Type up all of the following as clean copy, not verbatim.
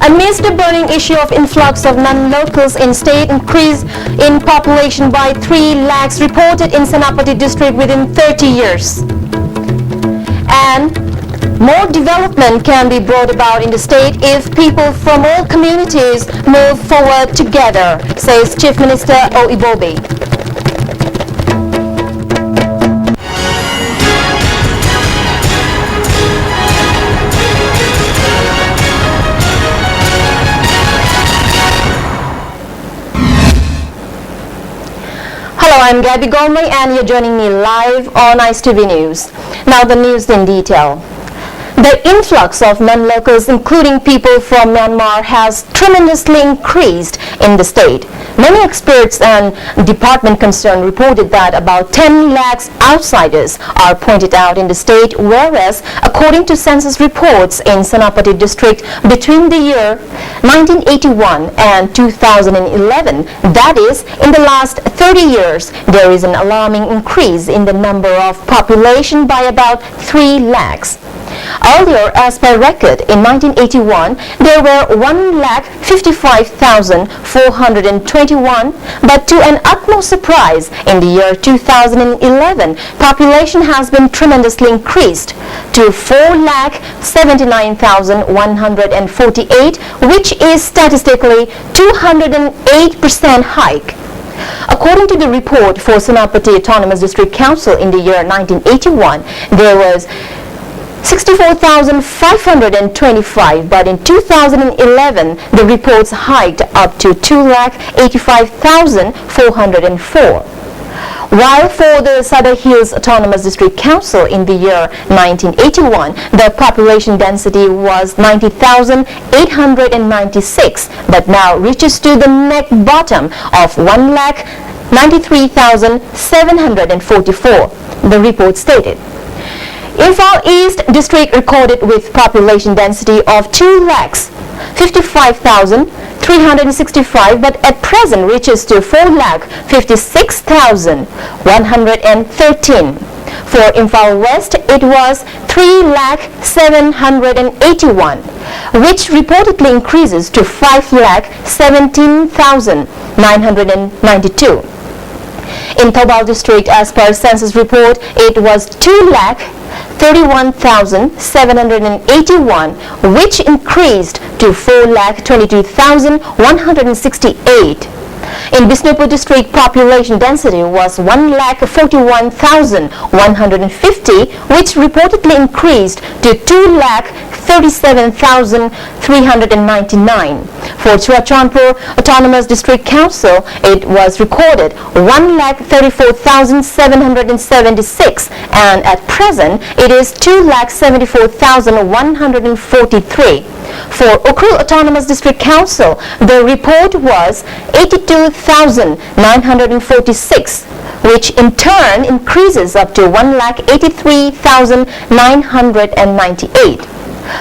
Amidst the burning issue of influx of non-locals in state, increase in population by 3 lakhs reported in Senapati district within 30 years. And more development can be brought about in the state if people from all communities move forward together, says Chief Minister O. Ibobi. Hello, I'm Gabby Golmay and you're joining me live on ISTV News. Now the news in detail. The influx of non-locals, including people from Myanmar, has tremendously increased in the state. Many experts and department concerned reported that about 10 lakhs outsiders are pointed out in the state, whereas according to census reports in Senapati district between the year 1981 and 2011, that is, in the last 30 years, there is an alarming increase in the number of population by about 3 lakhs. Earlier, as per record, in 1981, there were 1,55,421, but to an utmost surprise, in the year 2011, population has been tremendously increased to 4,79,148, which is statistically 208% hike. According to the report for Senapati Autonomous District Council in the year 1981, there was 64,525, but in 2011 the reports hiked up to 2,85,404. While for the Southern Hills Autonomous District Council in the year 1981, the population density was 90,896, but now reaches to the neck bottom of 1,93,744, the report stated. Imphal East District recorded with population density of 2,55,365, but at present reaches to 4,56,113. For Imphal West, it was 3,781, which reportedly increases to 5,17,992. In Thoubal District, as per census report, it was 2,31,781, which increased to 4,22,168. In Bishnupur District, population density was 1,41,150, which reportedly increased to 2,37,399. For Churachandpur Autonomous District Council, it was recorded 1,34,776, and at present it is 2,74,143. For Ukhrul Autonomous District Council, the report was 82,946, which in turn increases up to 1,83,998.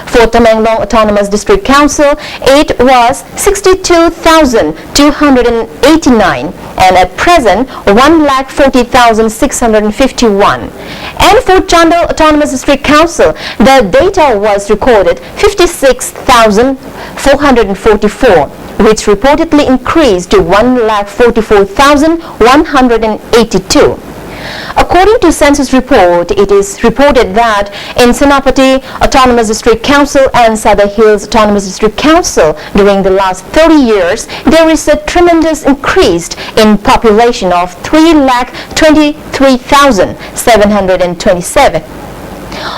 For Tamenglong Autonomous District Council, it was 62,289, and at present 1,40,651. And for Chandel Autonomous District Council, the data was recorded 56,444, which reportedly increased to 1,44,182. According to census report, it is reported that in Senapati Autonomous District Council and Southern Hills Autonomous District Council during the last 30 years, there is a tremendous increase in population of 3,23,727.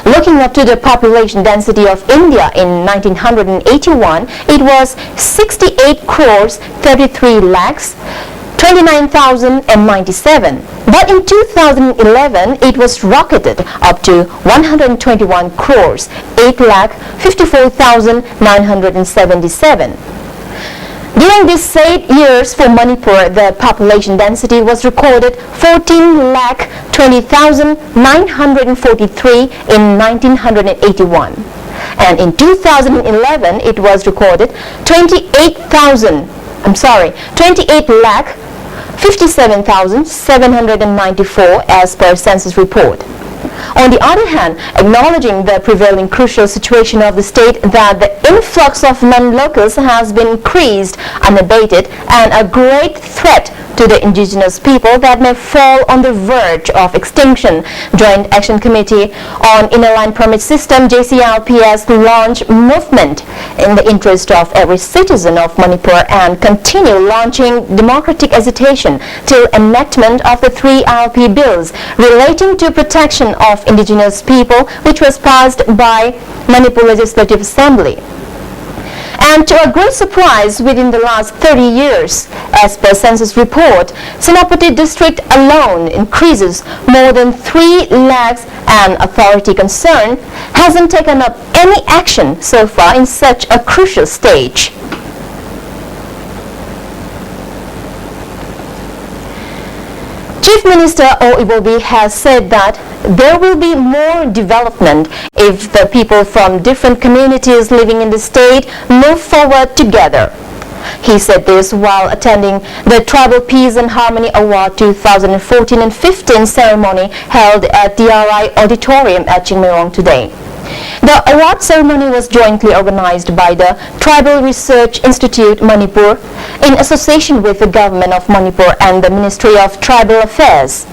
Looking up to the population density of India in 1981, it was 68 crores 33 lakhs 29,097. But in 2011, it was rocketed up to 121 crores 8,54,977. During these 8 years for Manipur, the population density was recorded 14,20,943 in 1981. And in 2011, it was recorded 28,57,794 as per census report. On the other hand, acknowledging the prevailing crucial situation of the state that the influx of non-locals has been increased unabated and a great threat to the indigenous people that may fall on the verge of extinction. Joint Action Committee on Inner Line Permit System JCRPS launched movement in the interest of every citizen of Manipur and continue launching democratic agitation till enactment of the 3 RP bills relating to protection of indigenous people, which was passed by Manipur Legislative Assembly. And to a great surprise, within the last 30 years, as per census report, Senapati district alone increases more than 3 lakhs, and authority concerned hasn't taken up any action so far in such a crucial stage. Chief Minister O. Ibobi has said that there will be more development if the people from different communities living in the state move forward together. He said this while attending the Tribal Peace and Harmony Award 2014 and 15 ceremony held at DRI Auditorium at Chingmairong today. The award ceremony was jointly organized by the Tribal Research Institute Manipur in association with the Government of Manipur and the Ministry of Tribal Affairs.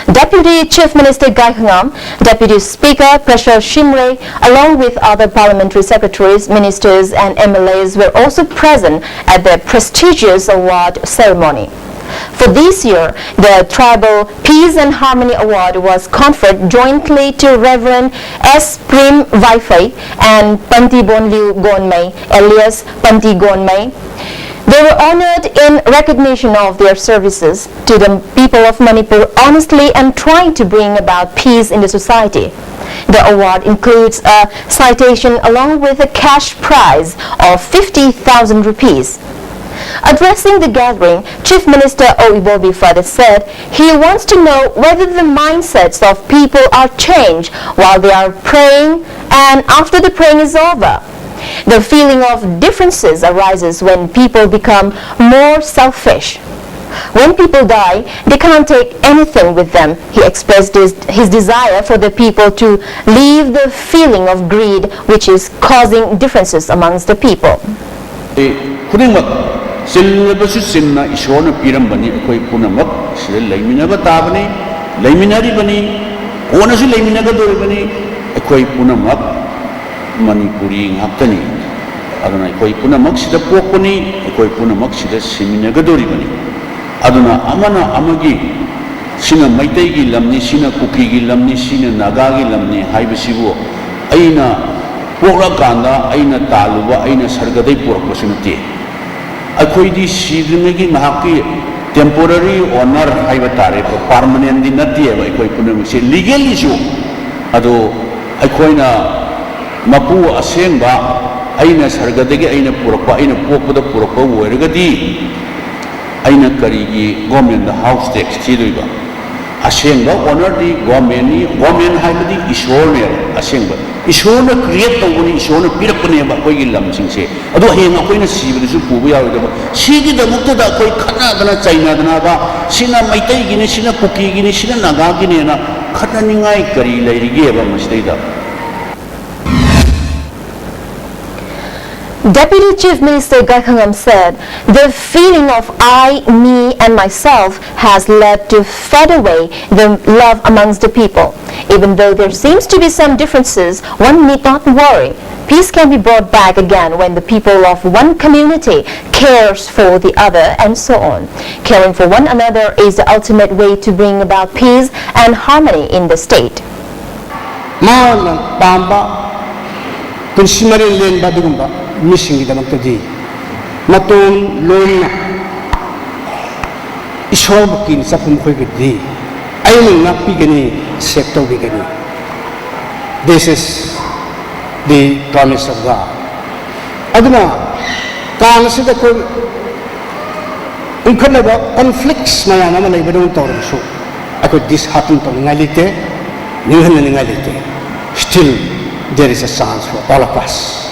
Deputy Chief Minister Gai Khangam, Deputy Speaker Prashar Shimre, along with other parliamentary secretaries, ministers and MLAs were also present at the prestigious award ceremony. For this year, the Tribal Peace and Harmony Award was conferred jointly to Reverend S. Prim Vaifai and Panti Bonliu Gonmei, alias Panti Gonmei. They were honored in recognition of their services to the people of Manipur honestly and trying to bring about peace in the society. The award includes a citation along with a cash prize of 50,000 rupees. Addressing the gathering, Chief Minister O. Ibobi further said he wants to know whether the mindsets of people are changed while they are praying and after the praying is over. The feeling of differences arises when people become more selfish. When people die, they can't take anything with them. He expressed his desire for the people to leave the feeling of greed, which is causing differences amongst the people. Silbatu sinna ishona pirambani akoi punamak sila laiminaga tabani laiminari bani kona si laiminaga dori bani akoi punamak manipuri ngaptani aduna akoi punamak sida pokpani akoi punamak sida siminaga dori bani aduna amana amagi sina maitai gi lamni sina kuki gi lamni sina naga gi lamni haibasibu aina pokra kanda aina taluba aina sargadai porakpasunati अखोईदी season की महाकी temporary owner हाई बतारे permanent दी नती है अखोई पुनः से लीगल इशू अदो अखोईना मपू असेंबा अइना सरगदगे अइना पुरपा अइना पोपदा पुरपा वरगदी अइना करीगी गवर्नमेंट हाउस टैक्स थीदुइबा असेंबा ऑनर दी गवर्नमेंट हाइबदी ईश्वर ने असेंबा ईश्वर ने क्रिएट तौबनी ईश्वर ने पिरपने बा कोई लमसिंग से अदो हेंग अखोइना सीबदसु पुबु यावदबा सीगी दमुक्तदा कोई खनादना चाइनादना बा सिना मैतै गिने सिना कुकी गिने सिना नागा गिने ना खनानिंगाई करी लैरिगे बा मस्दैदा. Deputy Chief Minister Gai Khangam said, the feeling of I, me and myself has led to fade away the love amongst the people. Even though there seems to be some differences, one need not worry. Peace can be brought back again when the people of one community cares for the other and so on. Caring for one another is the ultimate way to bring about peace and harmony in the state. Missing the Makadi Maton Lona Ishobakin Sapum Kwigadi. I will not begin sector beginning. This is the promise of God. Aduna Tanasida incredible conflicts my anomaly but don't tell so. I could dishearten to Ningalite, Ningalite. Still there is a chance for all of us.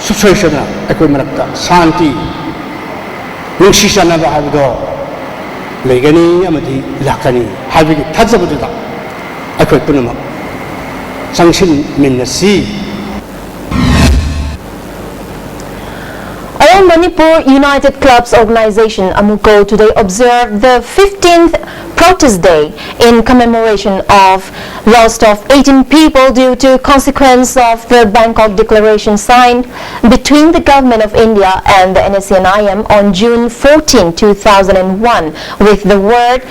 Situation I could make Santi Nushishana Bahado leigani amadi lakani habigi thajabudda akhoi punama sangshin minnasi. All Manipur United Clubs Organization Amuko today observed the 15th protest day in commemoration of loss of 18 people due to consequence of the Bangkok Declaration signed between the Government of India and the NSCNIM on June 14, 2001 with the word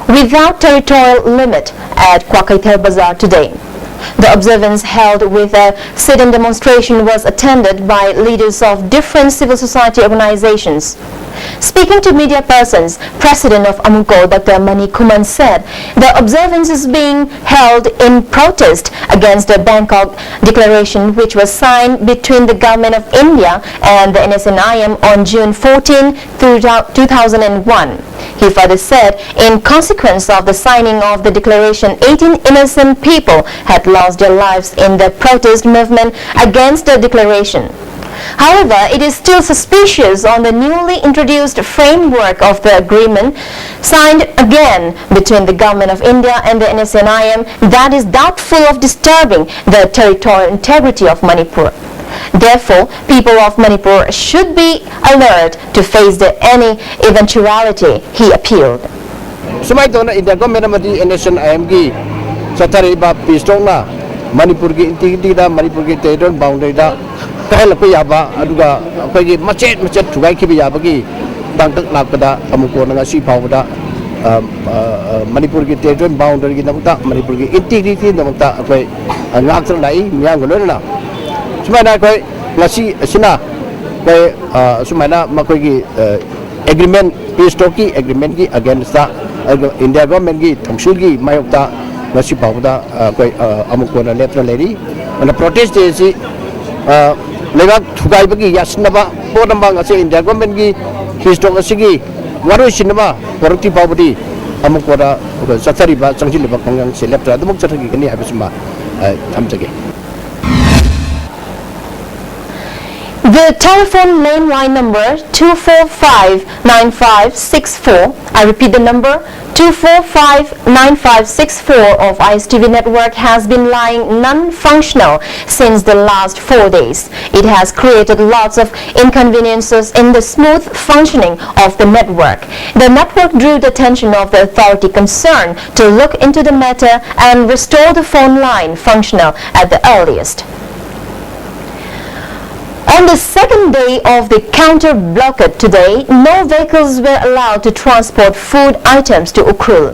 "without territorial limit" at Kwakaitel Bazaar today. The observance held with a sit-in demonstration was attended by leaders of different civil society organizations. Speaking to media persons, President of Amuko, Dr. Mani Kuman said the observance is being held in protest against the Bangkok Declaration, which was signed between the Government of India and the NSNIM on June 14, 2001. He further said, in consequence of the signing of the declaration, 18 innocent people had lost their lives in the protest movement against the declaration. However, it is still suspicious on the newly introduced framework of the agreement signed again between the Government of India and the NSNIM that is doubtful of disturbing the territorial integrity of Manipur. Therefore, people of Manipur should be alert to face any eventuality, he appealed. Sumai tona India government amadi NSNIM gi satari ba pistong na Manipur gi integrity da Manipur gi territorial boundary da kahela ko yaba aduga ko gi macet thugai ki yaba gi dangtak lakada amuko na si phawda Manipur gi territorial boundary gi namta Manipur gi integrity namta ko ngaktra dai myang lo na sumai na ko ngasi asina ko sumai na makoi gi agreement peace talk ki agreement ki against the India government ki thongsul ki mayokta ngasi phawda ko amuko na letra leri ana protest de si legal thugai bagi yasnaba podamba ngase India government ki peace talk asigi waru sinaba porti pawdi amuko da satsari ba changsil ba kangang se letra adumuk chathagi kani habisma thamjage. The telephone landline number 245-9564, I repeat the number 245-9564 of ISTV network has been lying non-functional since the last 4 days. It has created lots of inconveniences in the smooth functioning of the network. The network drew the attention of the authority concerned to look into the matter and restore the phone line functional at the earliest. On the second day of the counter blockade today, no vehicles were allowed to transport food items to Ukhrul.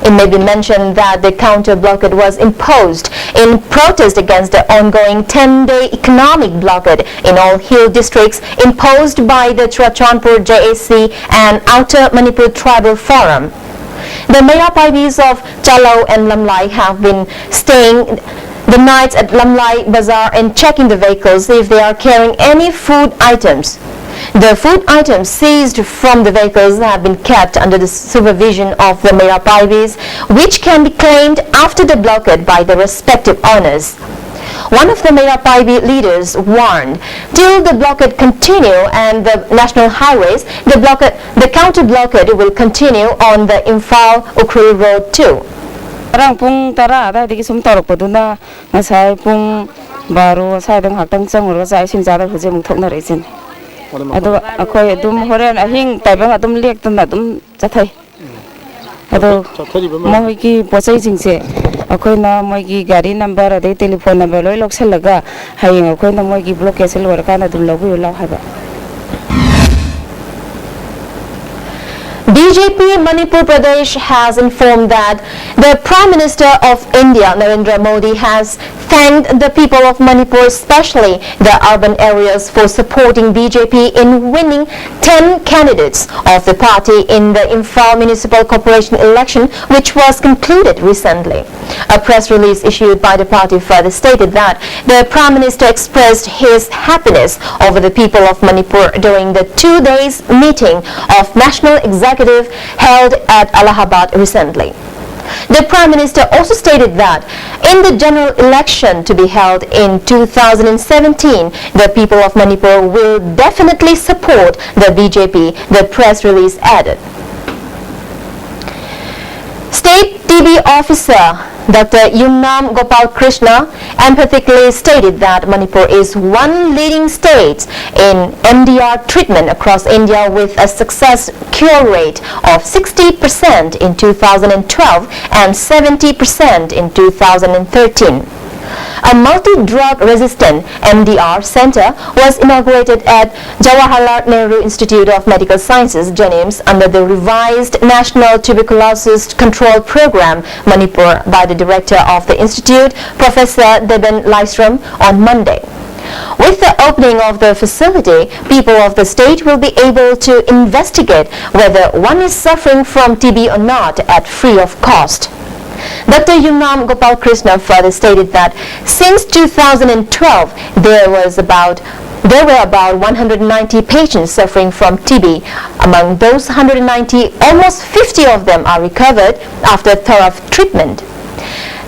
It may be mentioned that the counter blockade was imposed in protest against the ongoing 10-day economic blockade in all hill districts imposed by the Churachandpur JAC and Outer Manipur Tribal Forum. The Mayapaivis of Chalao and Lamlai have been staying the nights at Lamlai Bazaar and checking the vehicles if they are carrying any food items. The food items seized from the vehicles have been kept under the supervision of the Mayapaivis, which can be claimed after the blockade by the respective owners. One of the Mayapaivi leaders warned, till the blockade continue and the national highways, the counter blockade will continue on the Imphal-Ukhrul road too. Rang pung tara ada di sum torok paduna ngasai pung baru sai dang hakdang changur sai sin jada huje mung thokna resin ado akoi dum horen ahing taibang adum lek tan adum chathai ado moi ki posai jingse akoi na moi ki gari number ade telephone number loi lok selaga hayeng akoi na moi ki blockage lor kana dum logu law haba. BJP Manipur Pradesh has informed that the Prime Minister of India, Narendra Modi, has thanked the people of Manipur, especially the urban areas, for supporting BJP in winning 10 candidates of the party in the Imphal Municipal Corporation election, which was concluded recently. A press release issued by the party further stated that the Prime Minister expressed his happiness over the people of Manipur during the 2 days meeting of National Executive held at Allahabad recently. The Prime Minister also stated that in the general election to be held in 2017, the people of Manipur will definitely support the BJP, the press release added. State TB officer Dr. Yumnam Gopal Krishna emphatically stated that Manipur is one leading state in MDR treatment across India with a success cure rate of 60% in 2012 and 70% in 2013. A multi-drug resistant MDR center was inaugurated at Jawaharlal Nehru Institute of Medical Sciences, JNIMS, under the revised National Tuberculosis Control Program, Manipur, by the director of the institute, Professor Deben Laisram, on Monday. With the opening of the facility, people of the state will be able to investigate whether one is suffering from TB or not at free of cost. Dr. Yumnam Gopal Krishna further stated that since 2012, there were about 190 patients suffering from TB. Among those 190, almost 50 of them are recovered after thorough treatment.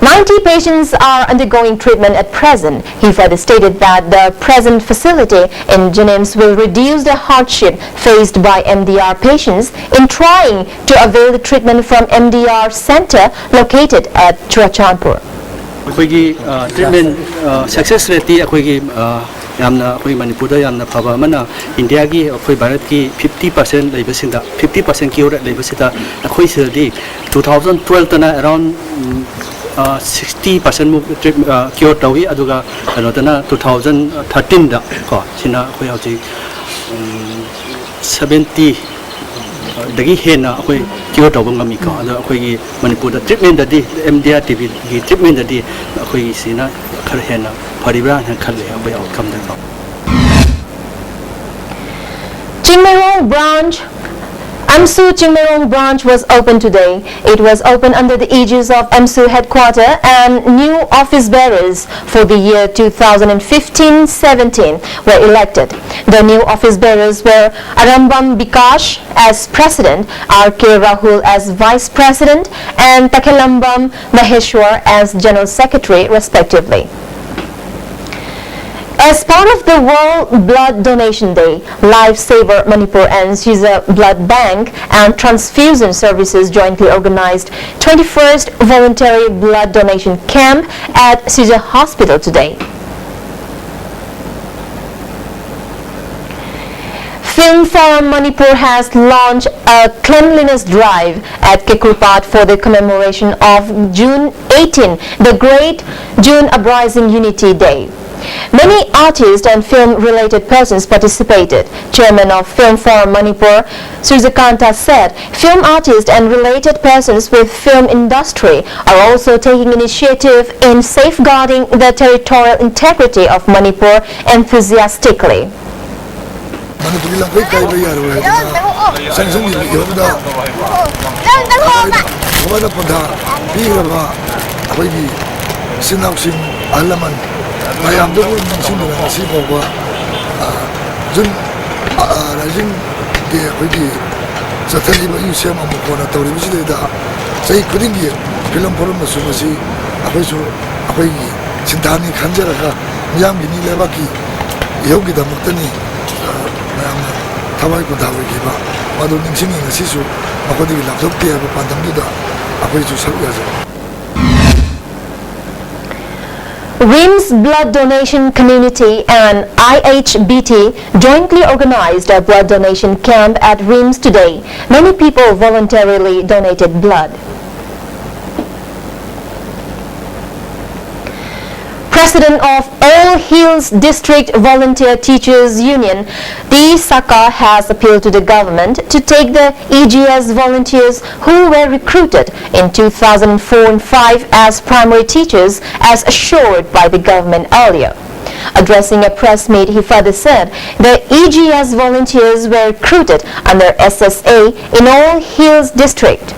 90 patients are undergoing treatment at present. He further stated that the present facility in JNIMS will reduce the hardship faced by MDR patients in trying to avail the treatment from MDR center located at Churachandpur. Treatment success rate yamna koi Manipur yamna phaba mana India gi koi Bharat ki 50% leibasinda 50% cure leibasida koi sirdi 2012 tana around 60% move cure tawi aduga anotana 2013 da ko sina koi hauji 70 dagi hena koi cure taw ngami ko adu koi gi Manipur da treatment da di MDR TB gi treatment da di koi sina khar hena paribra han khale koi outcome da ko Chingmerong branch AMSU Chingmerong branch was opened today. It was opened under the aegis of AMSU headquarters, and new office bearers for the year 2015-17 were elected. The new office bearers were Arambam Bikash as president, R.K. Rahul as vice president, and Takelambam Maheshwar as general secretary respectively. As part of the World Blood Donation Day, Lifesaver Manipur and Caesar Blood Bank and Transfusion Services jointly organized 21st Voluntary Blood Donation Camp at Caesar Hospital today. Film Forum Manipur has launched a cleanliness drive at Kekrupat for the commemoration of June 18, the Great June Uprising Unity Day. Many artists and film-related persons participated. Chairman of Film Forum Manipur, Surzakanta, said film artists and related persons with film industry are also taking initiative in safeguarding the territorial integrity of Manipur enthusiastically. I am the one who is Jun Rajin Gay, Satani, you say, Mamma, television. Say, couldn't you? Film for Masumasi, Apacho, Apagi, Sintani, Kanjara, Yamini Levaki, Yogi the Mutani, Tawai Kudawikiba, Madon singing a sisu, Akodi Laptopia, Pandamuda, Apacho Saviaza. RIMS Blood Donation Community and IHBT jointly organized a blood donation camp at RIMS today. Many people voluntarily donated blood. President of All Hills District Volunteer Teachers Union, D. Saka, has appealed to the government to take the EGS volunteers who were recruited in 2004 and 5 as primary teachers as assured by the government earlier. Addressing a press meet, he further said the EGS volunteers were recruited under SSA in All Hills District.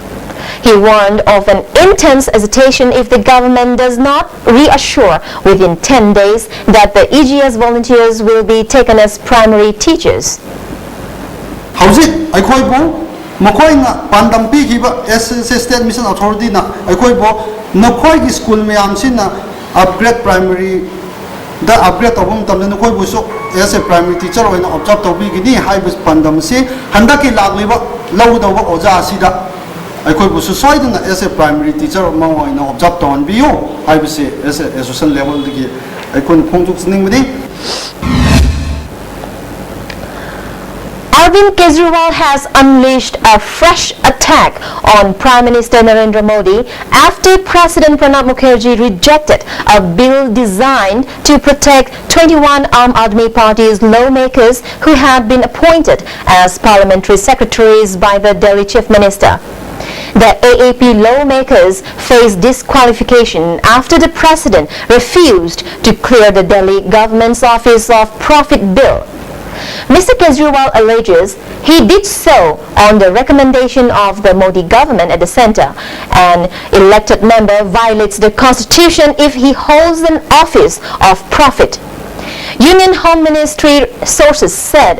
He warned of an intense hesitation if the government does not reassure within 10 days that the EGS volunteers will be taken as primary teachers. Howzit, I call bo, Mokoina, Pandampi, State Mission Authority, I call bo, no koi school me am sina upgrade primary, the upgrade of them, the Nokoi Buso as a primary teacher or an object of big high with Pandamsi, Handaki Lagliva, low the Oza Sida. ꯑꯩꯈꯣꯏ ꯕꯨꯁꯨ ꯁꯣꯏꯗꯅ as a primary teacher ꯑꯃ ꯑꯣꯏꯅ observe ꯇꯧꯍꯟꯕꯤꯌꯨ ꯍꯥꯏꯕꯁꯤ as a association levelꯗꯒꯤ ꯑꯩꯈꯣꯏꯅ ꯐꯣꯡꯗꯣꯛꯆꯅꯤꯡꯕꯅꯤ. Arvind Kejriwal has unleashed a fresh attack on Prime Minister Narendra Modi after President Pranab Mukherjee rejected a bill designed to protect 21 Aam Aadmi Party's lawmakers who had been appointed as parliamentary secretaries by the Delhi Chief Minister. The AAP lawmakers faced disqualification after the president refused to clear the Delhi government's office of profit bill. Mr. Kejriwal alleges he did so on the recommendation of the Modi government at the centre. An elected member violates the constitution if he holds an office of profit. Union Home Ministry sources said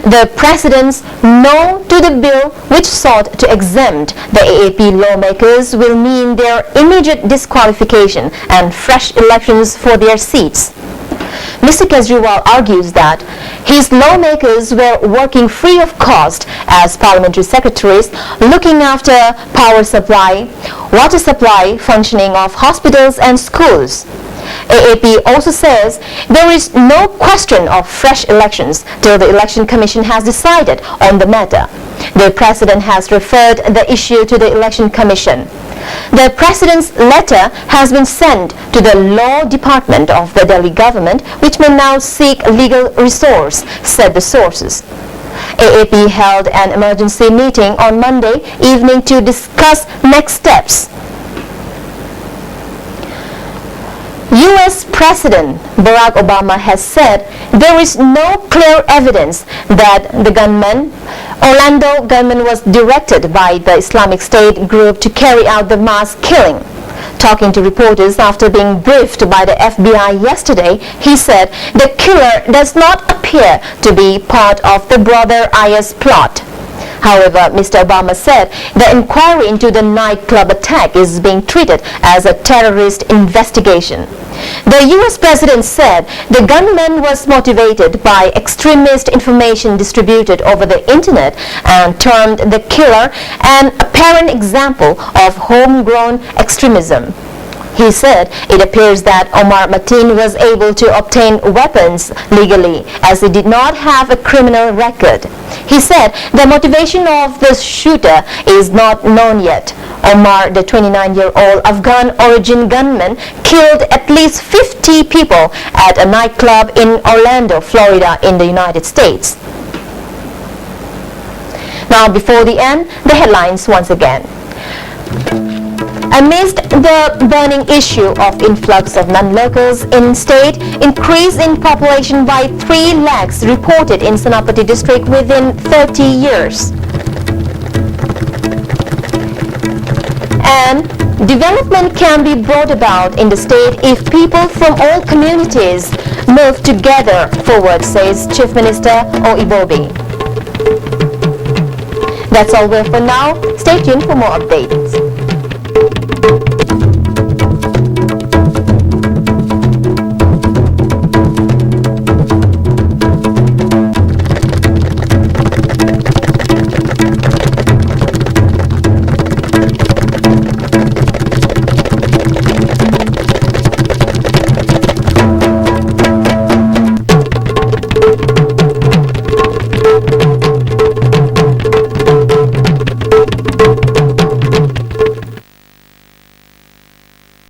the president's no to the bill which sought to exempt the AAP lawmakers will mean their immediate disqualification and fresh elections for their seats. Mr. Kejriwal argues that his lawmakers were working free of cost as parliamentary secretaries, looking after power supply, water supply, functioning of hospitals and schools. AAP also says there is no question of fresh elections till the Election Commission has decided on the matter. The President has referred the issue to the Election Commission. The President's letter has been sent to the Law Department of the Delhi government, which may now seek legal resource, said the sources. AAP held an emergency meeting on Monday evening to discuss next steps. US President Barack Obama has said there is no clear evidence that the Orlando gunman was directed by the Islamic State group to carry out the mass killing. Talking to reporters after being briefed by the FBI yesterday, he said the killer does not appear to be part of the broader IS plot. However, Mr. Obama said the inquiry into the nightclub attack is being treated as a terrorist investigation. The U.S. President said the gunman was motivated by extremist information distributed over the internet and termed the killer an apparent example of homegrown extremism. He said it appears that Omar Mateen was able to obtain weapons legally as he did not have a criminal record. He said the motivation of the shooter is not known yet. Omar, the 29-year-old Afghan origin gunman, killed at least 50 people at a nightclub in Orlando, Florida in the United States. Now before the end, the headlines once again. Amidst the burning issue of influx of non-locals in state, increase in population by 3 lakhs reported in Senapati district within 30 years. And development can be brought about in the state if people from all communities move together forward, says Chief Minister Oibobi. That's all for now. Stay tuned for more updates.